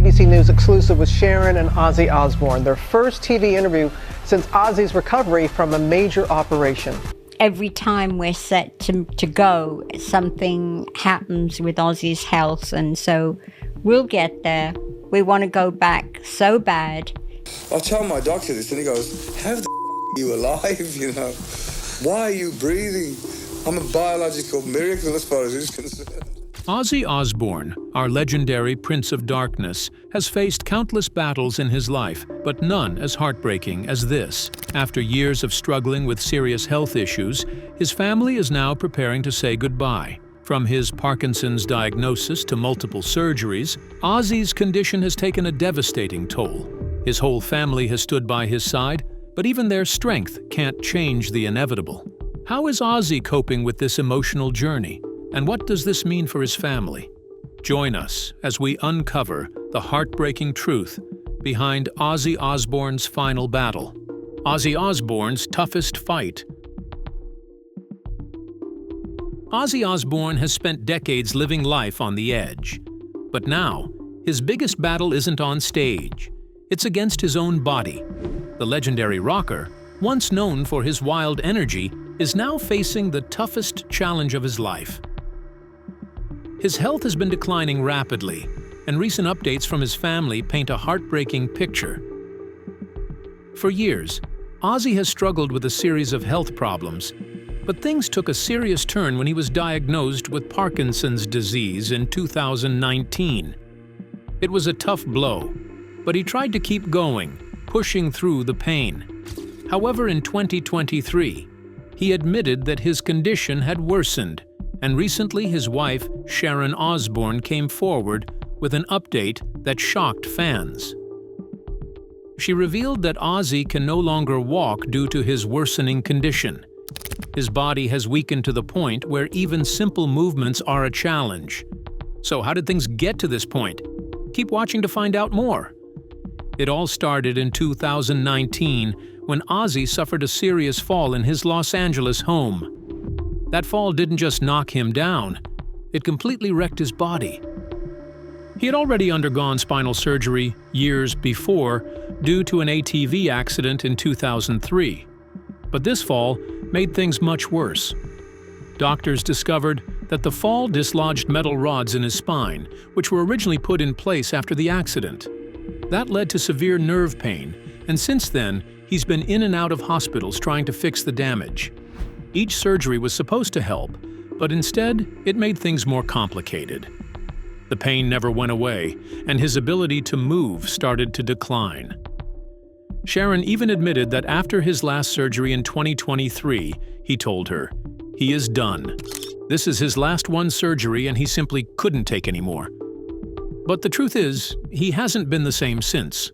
ABC News exclusive with Sharon and Ozzy Osbourne, their first TV interview since Ozzy's recovery from a major operation. Every time we're set to go, something happens with Ozzy's health, and so we'll get there. We want to go back so bad. I tell my doctor this and he goes, how the are you alive, you know? Why are you breathing? I'm a biological miracle as far as he's concerned. Ozzy Osbourne, our legendary Prince of Darkness, has faced countless battles in his life, but none as heartbreaking as this. After years of struggling with serious health issues, his family is now preparing to say goodbye. From his Parkinson's diagnosis to multiple surgeries, Ozzy's condition has taken a devastating toll. His whole family has stood by his side, but even their strength can't change the inevitable. How is Ozzy coping with this emotional journey? And what does this mean for his family? Join us as we uncover the heartbreaking truth behind Ozzy Osbourne's final battle. Ozzy Osbourne's toughest fight. Ozzy Osbourne has spent decades living life on the edge. But now, his biggest battle isn't on stage. It's against his own body. The legendary rocker, once known for his wild energy, is now facing the toughest challenge of his life. His health has been declining rapidly, and recent updates from his family paint a heartbreaking picture. For years, Ozzy has struggled with a series of health problems, but things took a serious turn when he was diagnosed with Parkinson's disease in 2019. It was a tough blow, but he tried to keep going, pushing through the pain. However, in 2023, he admitted that his condition had worsened, and recently his wife, Sharon Osbourne, came forward with an update that shocked fans. She revealed that Ozzy can no longer walk due to his worsening condition. His body has weakened to the point where even simple movements are a challenge. So how did things get to this point? Keep watching to find out more. It all started in 2019 when Ozzy suffered a serious fall in his Los Angeles home. That fall didn't just knock him down, it completely wrecked his body. He had already undergone spinal surgery years before due to an ATV accident in 2003. But this fall made things much worse. Doctors discovered that the fall dislodged metal rods in his spine, which were originally put in place after the accident. That led to severe nerve pain, and since then, he's been in and out of hospitals trying to fix the damage. Each surgery was supposed to help, but instead, it made things more complicated. The pain never went away, and his ability to move started to decline. Sharon even admitted that after his last surgery in 2023, he told her, "He is done. This is his last one surgery and he simply couldn't take any more." But the truth is, he hasn't been the same since.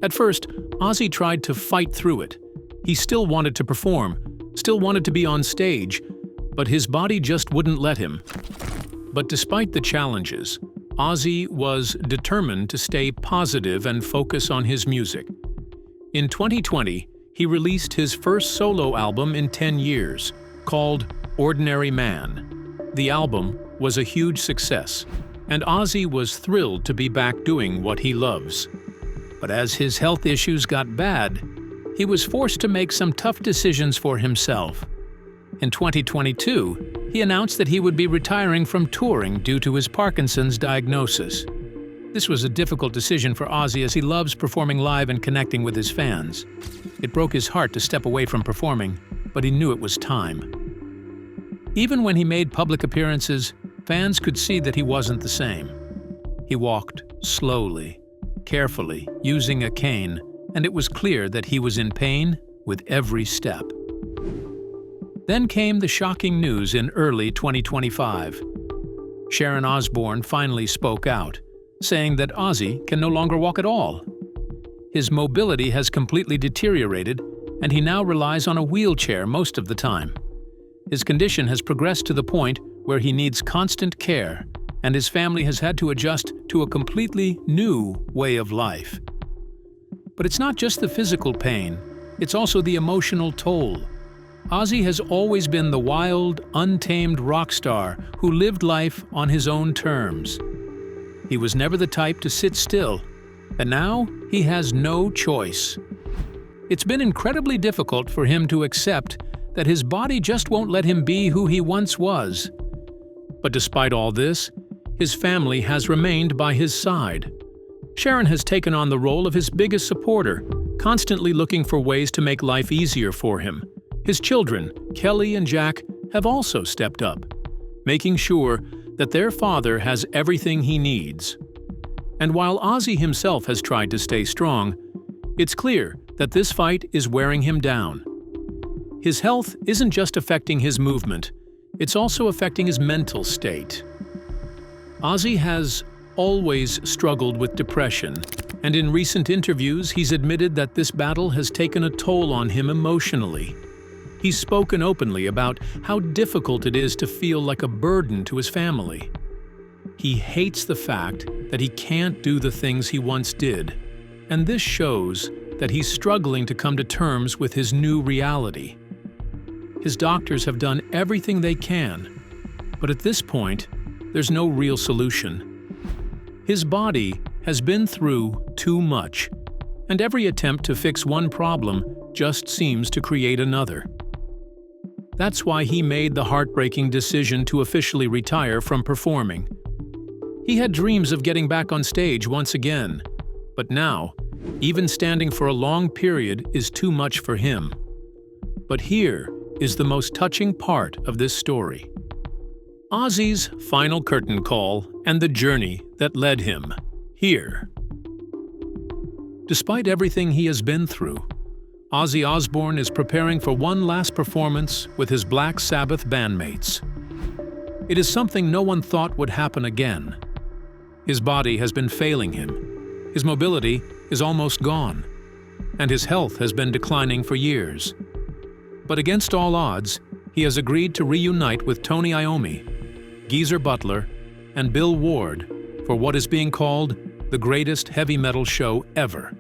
At first, Ozzy tried to fight through it. He still wanted to perform, still wanted to be on stage, but his body just wouldn't let him. But despite the challenges, Ozzy was determined to stay positive and focus on his music. In 2020, he released his first solo album in 10 years, called Ordinary Man. The album was a huge success, and Ozzy was thrilled to be back doing what he loves. But as his health issues got bad, he was forced to make some tough decisions for himself. In 2022, he announced that he would be retiring from touring due to his Parkinson's diagnosis. This was a difficult decision for Ozzy as he loves performing live and connecting with his fans. It broke his heart to step away from performing, but he knew it was time. Even when he made public appearances, fans could see that he wasn't the same. He walked slowly, carefully, using a cane, and it was clear that he was in pain with every step. Then came the shocking news in early 2025. Sharon Osbourne finally spoke out, saying that Ozzy can no longer walk at all. His mobility has completely deteriorated, and he now relies on a wheelchair most of the time. His condition has progressed to the point where he needs constant care, and his family has had to adjust to a completely new way of life. But it's not just the physical pain, it's also the emotional toll. Ozzy has always been the wild, untamed rock star who lived life on his own terms. He was never the type to sit still, and now he has no choice. It's been incredibly difficult for him to accept that his body just won't let him be who he once was. But despite all this, his family has remained by his side. Sharon has taken on the role of his biggest supporter, constantly looking for ways to make life easier for him. His children, Kelly and Jack, have also stepped up, making sure that their father has everything he needs. And while Ozzy himself has tried to stay strong, it's clear that this fight is wearing him down. His health isn't just affecting his movement, it's also affecting his mental state. Ozzy has always struggled with depression, and in recent interviews he's admitted that this battle has taken a toll on him emotionally. He's spoken openly about how difficult it is to feel like a burden to his family. He hates the fact that he can't do the things he once did, and this shows that he's struggling to come to terms with his new reality. His doctors have done everything they can, but at this point, there's no real solution. His body has been through too much, and every attempt to fix one problem just seems to create another. That's why he made the heartbreaking decision to officially retire from performing. He had dreams of getting back on stage once again, but now, even standing for a long period is too much for him. But here is the most touching part of this story. Ozzy's final curtain call and the journey that led him here. Despite everything he has been through, Ozzy Osbourne is preparing for one last performance with his Black Sabbath bandmates. It is something no one thought would happen again. His body has been failing him, his mobility is almost gone, and his health has been declining for years. But against all odds, he has agreed to reunite with Tony Iommi, Geezer Butler, and Bill Ward for what is being called the greatest heavy metal show ever.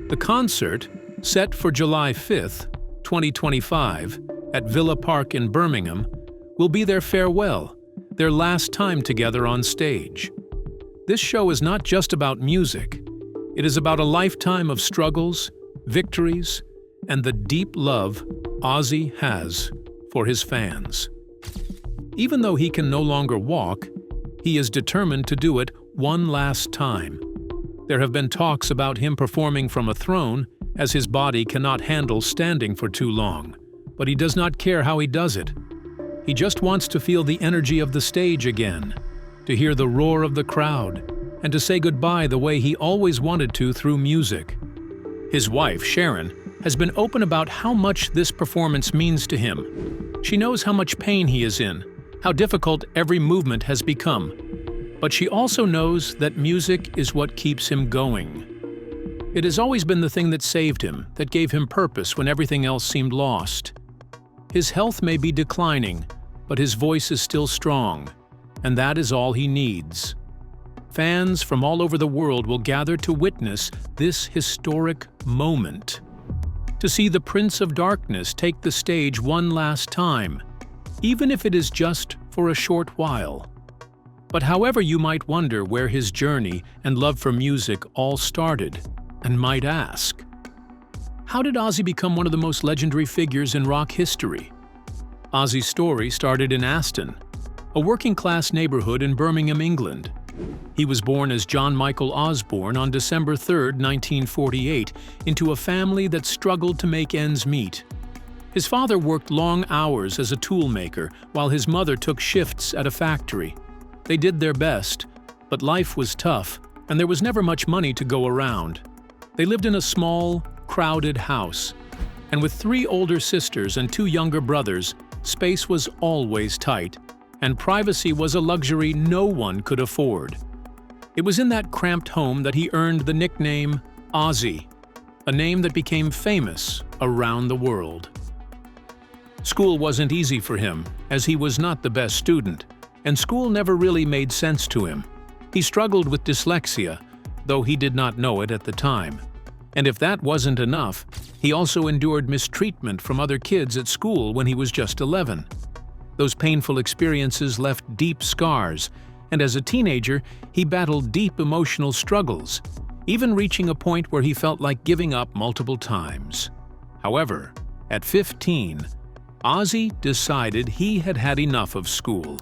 The concert, set for July 5th, 2025, at Villa Park in Birmingham, will be their farewell, their last time together on stage. This show is not just about music. It is about a lifetime of struggles, victories, and the deep love Ozzy has for his fans. Even though he can no longer walk, he is determined to do it one last time. There have been talks about him performing from a throne, as his body cannot handle standing for too long, but he does not care how he does it. He just wants to feel the energy of the stage again, to hear the roar of the crowd, and to say goodbye the way he always wanted to through music. His wife, Sharon, has been open about how much this performance means to him. She knows how much pain he is in, how difficult every movement has become. But she also knows that music is what keeps him going. It has always been the thing that saved him, that gave him purpose when everything else seemed lost. His health may be declining, but his voice is still strong, and that is all he needs. Fans from all over the world will gather to witness this historic moment, to see the Prince of Darkness take the stage one last time, even if it is just for a short while. But however you might wonder where his journey and love for music all started, and might ask, how did Ozzy become one of the most legendary figures in rock history? Ozzy's story started in Aston, a working-class neighborhood in Birmingham, England. He was born as John Michael Osbourne on December 3, 1948, into a family that struggled to make ends meet. His father worked long hours as a toolmaker, while his mother took shifts at a factory. They did their best, but life was tough, and there was never much money to go around. They lived in a small, crowded house, and with 3 older sisters and 2 younger brothers, space was always tight, and privacy was a luxury no one could afford. It was in that cramped home that he earned the nickname Ozzy, a name that became famous around the world. School wasn't easy for him, as he was not the best student, and school never really made sense to him. He struggled with dyslexia, though he did not know it at the time. And if that wasn't enough, he also endured mistreatment from other kids at school when he was just 11. Those painful experiences left deep scars, and as a teenager, he battled deep emotional struggles, even reaching a point where he felt like giving up multiple times. However, at 15, Ozzy decided he had had enough of school.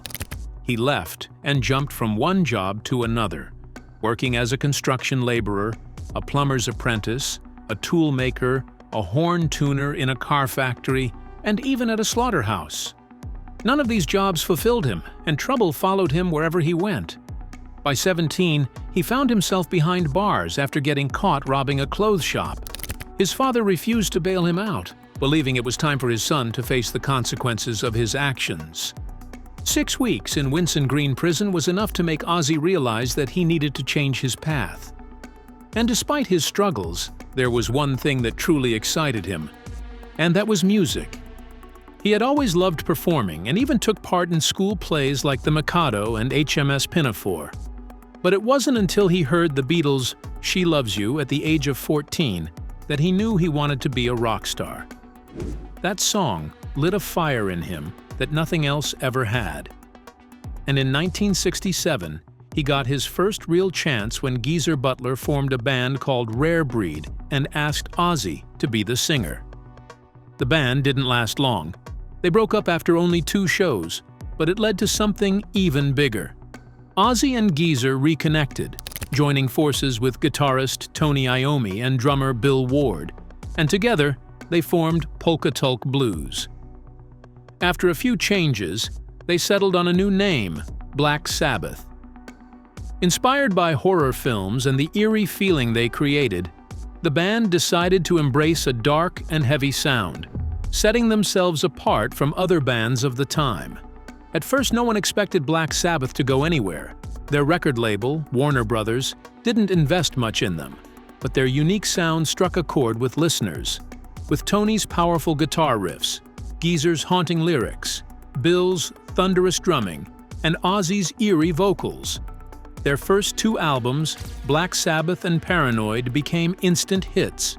He left and jumped from one job to another, working as a construction laborer, a plumber's apprentice, a tool maker, a horn tuner in a car factory, and even at a slaughterhouse. None of these jobs fulfilled him, and trouble followed him wherever he went. By 17, he found himself behind bars after getting caught robbing a clothes shop. His father refused to bail him out, believing it was time for his son to face the consequences of his actions. 6 weeks in Winson Green prison was enough to make Ozzy realize that he needed to change his path. And despite his struggles, there was one thing that truly excited him, and that was music. He had always loved performing and even took part in school plays like The Mikado and HMS Pinafore. But it wasn't until he heard the Beatles' She Loves You at the age of 14 that he knew he wanted to be a rock star. That song lit a fire in him that nothing else ever had. And in 1967, he got his first real chance when Geezer Butler formed a band called Rare Breed and asked Ozzy to be the singer. The band didn't last long. They broke up after only 2 shows, but it led to something even bigger. Ozzy and Geezer reconnected, joining forces with guitarist Tony Iommi and drummer Bill Ward, and together they formed Polka Tulk Blues. After a few changes, they settled on a new name, Black Sabbath. Inspired by horror films and the eerie feeling they created, the band decided to embrace a dark and heavy sound, setting themselves apart from other bands of the time. At first, no one expected Black Sabbath to go anywhere. Their record label, Warner Brothers, didn't invest much in them, but their unique sound struck a chord with listeners. With Tony's powerful guitar riffs, Geezer's haunting lyrics, Bill's thunderous drumming, and Ozzy's eerie vocals, their first 2 albums, Black Sabbath and Paranoid, became instant hits.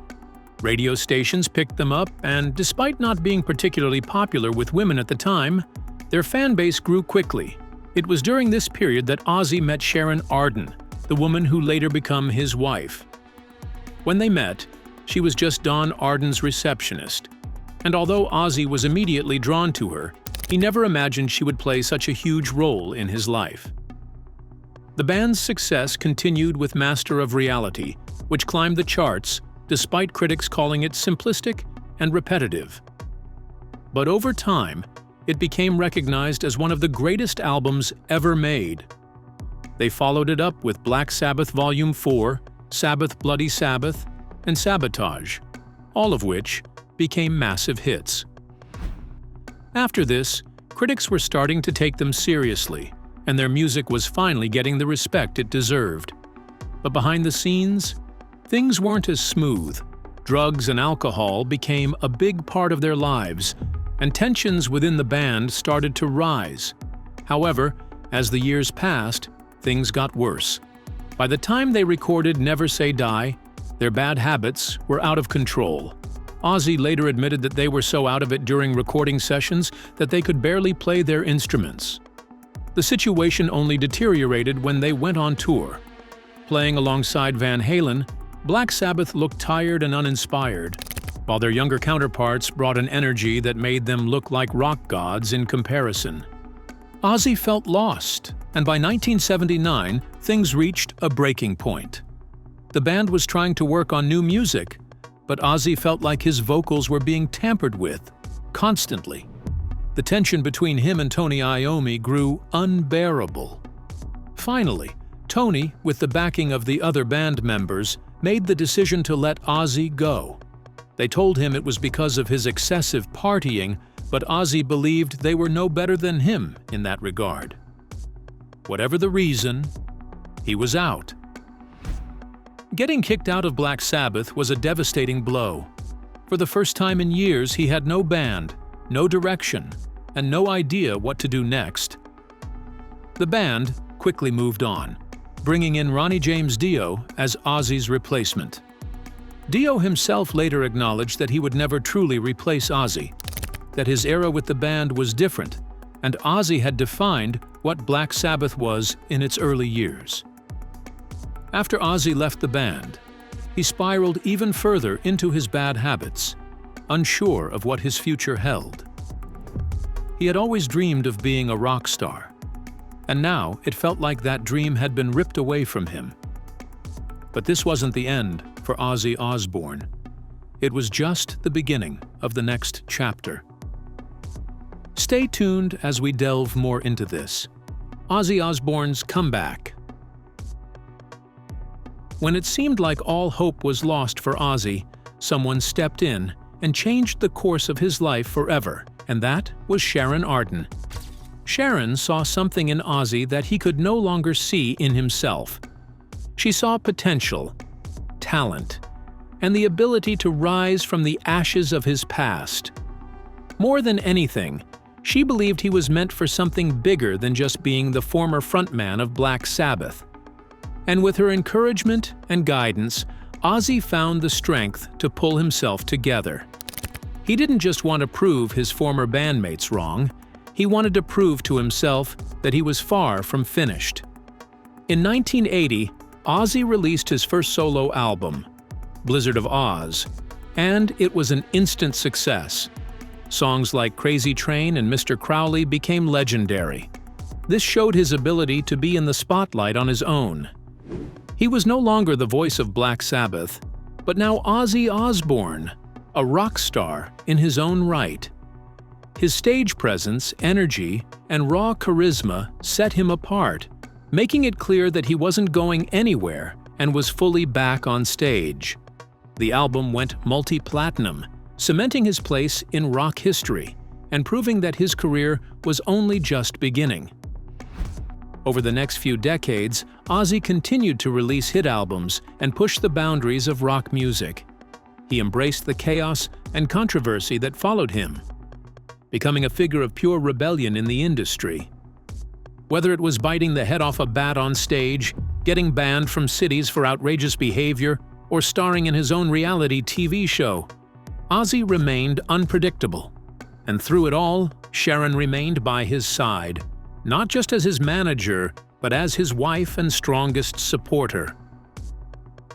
Radio stations picked them up, and despite not being particularly popular with women at the time, their fan base grew quickly. It was during this period that Ozzy met Sharon Arden, the woman who later became his wife. When they met, she was just Don Arden's receptionist, and although Ozzy was immediately drawn to her, he never imagined she would play such a huge role in his life. The band's success continued with Master of Reality, which climbed the charts despite critics calling it simplistic and repetitive. But over time, it became recognized as one of the greatest albums ever made. They followed it up with Black Sabbath Volume 4, Sabbath Bloody Sabbath, and Sabotage, all of which became massive hits. After this, critics were starting to take them seriously, and their music was finally getting the respect it deserved. But behind the scenes, things weren't as smooth. Drugs and alcohol became a big part of their lives, and tensions within the band started to rise. However, as the years passed, things got worse. By the time they recorded Never Say Die, their bad habits were out of control. Ozzy later admitted that they were so out of it during recording sessions that they could barely play their instruments. The situation only deteriorated when they went on tour. Playing alongside Van Halen, Black Sabbath looked tired and uninspired, while their younger counterparts brought an energy that made them look like rock gods in comparison. Ozzy felt lost, and by 1979, things reached a breaking point. The band was trying to work on new music, but Ozzy felt like his vocals were being tampered with, constantly. The tension between him and Tony Iommi grew unbearable. Finally, Tony, with the backing of the other band members, made the decision to let Ozzy go. They told him it was because of his excessive partying, but Ozzy believed they were no better than him in that regard. Whatever the reason, he was out. Getting kicked out of Black Sabbath was a devastating blow. For the first time in years, he had no band, no direction, and no idea what to do next. The band quickly moved on, bringing in Ronnie James Dio as Ozzy's replacement. Dio himself later acknowledged that he would never truly replace Ozzy, that his era with the band was different, and Ozzy had defined what Black Sabbath was in its early years. After Ozzy left the band, he spiraled even further into his bad habits, unsure of what his future held. He had always dreamed of being a rock star, and now it felt like that dream had been ripped away from him. But this wasn't the end for Ozzy Osbourne. It was just the beginning of the next chapter. Stay tuned as we delve more into this. Ozzy Osbourne's comeback. When it seemed like all hope was lost for Ozzy, someone stepped in and changed the course of his life forever, and that was Sharon Arden. Sharon saw something in Ozzy that he could no longer see in himself. She saw potential, talent, and the ability to rise from the ashes of his past. More than anything, she believed he was meant for something bigger than just being the former frontman of Black Sabbath. And with her encouragement and guidance, Ozzy found the strength to pull himself together. He didn't just want to prove his former bandmates wrong, he wanted to prove to himself that he was far from finished. In 1980, Ozzy released his first solo album, Blizzard of Oz, and it was an instant success. Songs like Crazy Train and Mr. Crowley became legendary. This showed his ability to be in the spotlight on his own. He was no longer the voice of Black Sabbath, but now Ozzy Osbourne, a rock star in his own right. His stage presence, energy, and raw charisma set him apart, making it clear that he wasn't going anywhere and was fully back on stage. The album went multi-platinum, cementing his place in rock history and proving that his career was only just beginning. Over the next few decades, Ozzy continued to release hit albums and push the boundaries of rock music. He embraced the chaos and controversy that followed him, becoming a figure of pure rebellion in the industry. Whether it was biting the head off a bat on stage, getting banned from cities for outrageous behavior, or starring in his own reality TV show, Ozzy remained unpredictable. And through it all, Sharon remained by his side, not just as his manager, but as his wife and strongest supporter.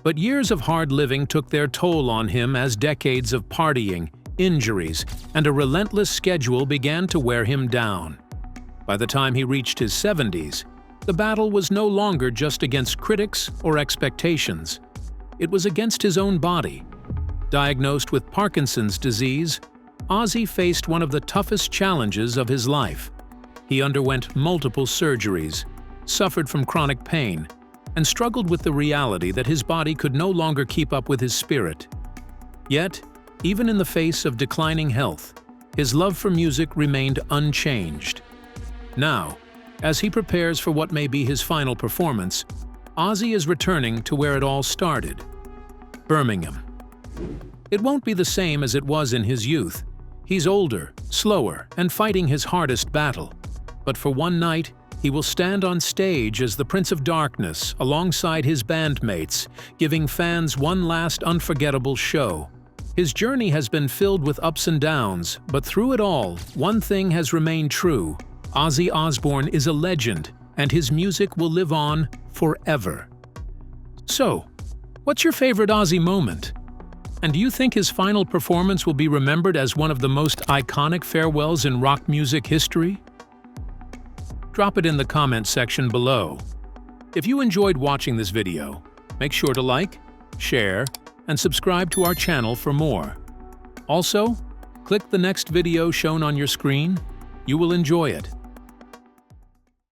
But years of hard living took their toll on him as decades of partying, injuries, and a relentless schedule began to wear him down. By the time he reached his 70s, the battle was no longer just against critics or expectations. It was against his own body. Diagnosed with Parkinson's disease, Ozzy faced one of the toughest challenges of his life. He underwent multiple surgeries, suffered from chronic pain, and struggled with the reality that his body could no longer keep up with his spirit. Yet, even in the face of declining health, his love for music remained unchanged. Now, as he prepares for what may be his final performance, Ozzy is returning to where it all started, Birmingham. It won't be the same as it was in his youth. He's older, slower, and fighting his hardest battle. But for one night, he will stand on stage as the Prince of Darkness alongside his bandmates, giving fans one last unforgettable show. His journey has been filled with ups and downs, but through it all, one thing has remained true. Ozzy Osbourne is a legend, and his music will live on forever. So, what's your favorite Ozzy moment? And do you think his final performance will be remembered as one of the most iconic farewells in rock music history? Drop it in the comments section below. If you enjoyed watching this video, make sure to like, share, and subscribe to our channel for more. Also, click the next video shown on your screen. You will enjoy it.